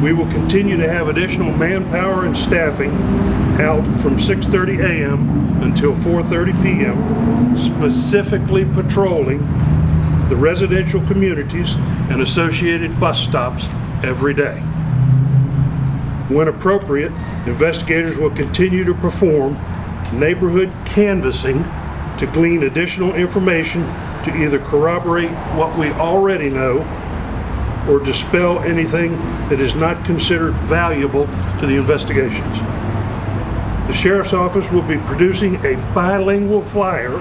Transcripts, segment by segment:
We will continue to have additional manpower and staffing out from 6:30 a.m. until 4:30 p.m., specifically patrolling the residential communities and associated bus stops every day. When appropriate, investigators will continue to perform neighborhood canvassing to glean additional information to either corroborate what we already know or dispel anything that is not considered valuable to the investigations. The Sheriff's Office will be producing a bilingual flyer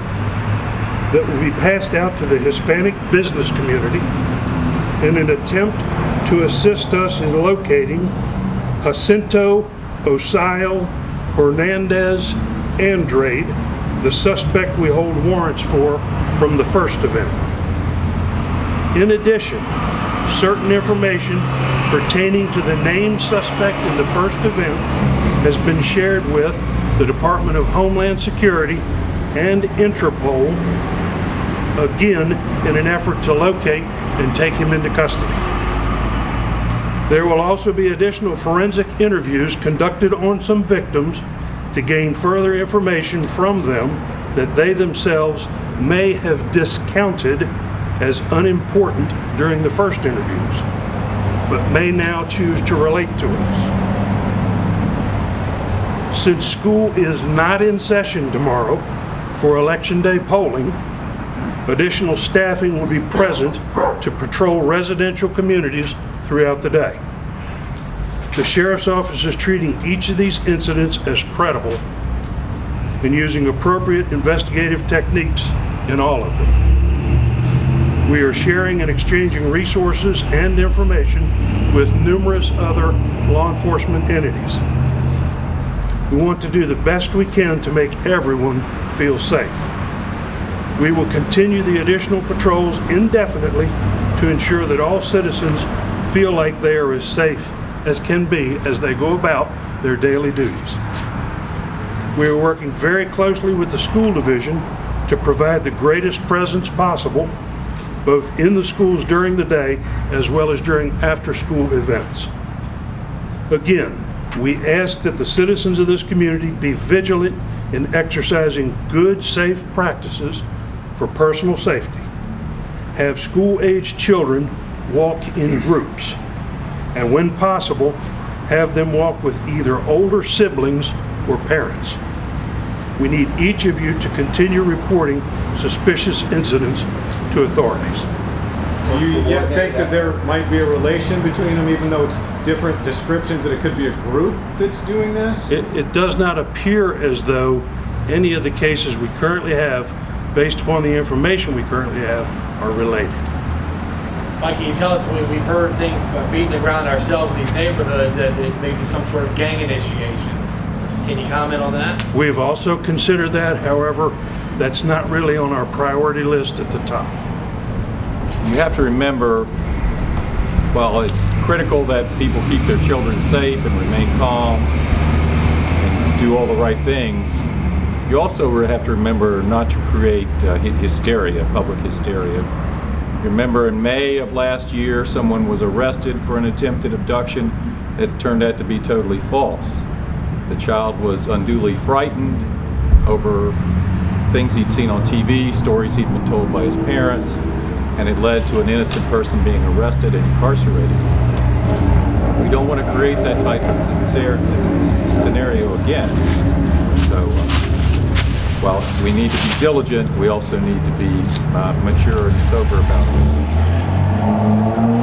that will be passed out to the Hispanic business community in an attempt to assist us in locating Jacinto Osael Hernandez Andrade, the suspect we hold warrants for from the first event. In addition, certain information pertaining to the named suspect in the first event has been shared with the Department of Homeland Security and Interpol, again in an effort to locate and take him into custody. There will also be additional forensic interviews conducted on some victims to gain further information from them that they themselves may have discounted as unimportant during the first interviews, but may now choose to relate to us. Since school is not in session tomorrow for Election Day polling, additional staffing will be present to patrol residential communities throughout the day. The Sheriff's Office is treating each of these incidents as credible and using appropriate investigative techniques in all of them. We are sharing and exchanging resources and information with numerous other law enforcement entities. We want to do the best we can to make everyone feel safe. We will continue the additional patrols indefinitely to ensure that all citizens feel like they are as safe as can be as they go about their daily duties. We are working very closely with the school division to provide the greatest presence possible, both in the schools during the day as well as during after-school events. Again, we ask that the citizens of this community be vigilant in exercising good, safe practices for personal safety. Have school-aged children walk in groups, and when possible, have them walk with either older siblings or parents. We need each of you to continue reporting suspicious incidents to authorities. Do you yet think that there might be a relation between them, even though it's different descriptions, that it could be a group that's doing this? It does not appear as though any of the cases we currently have, based upon the information we currently have, are related. Mike, can you tell us, we've heard things about beating the ground ourselves in these neighborhoods, that it may be some sort of gang initiation. Can you comment on that? We've also considered that, however, that's not really on our priority list at the top. You have to remember, while it's critical that people keep their children safe and remain calm and do all the right things, you also have to remember not to create hysteria, public hysteria. Remember, in May of last year, someone was arrested for an attempted abduction. It turned out to be totally false. The child was unduly frightened over things he'd seen on TV, stories he'd been told by his parents, and it led to an innocent person being arrested and incarcerated. We don't want to create that type of scenario again. So while we need to be diligent, we also need to be mature and sober about all this.